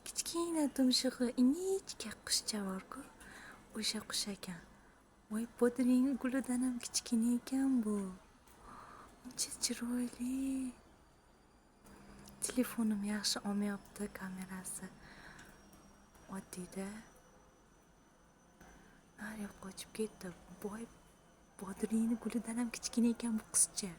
Kichkina tumshug'i ingichka qushcha bor-ku, o'sha qush ekan. Voy, bodring gulidan ham kichkina ekan bu. Uncha chiroyli. Telefonim yaxshi olmayapti kamerasi. Oddiyda. Nari qochib ketdi. Voy, bodring gulidan ham kichkina ekan bu qizcha.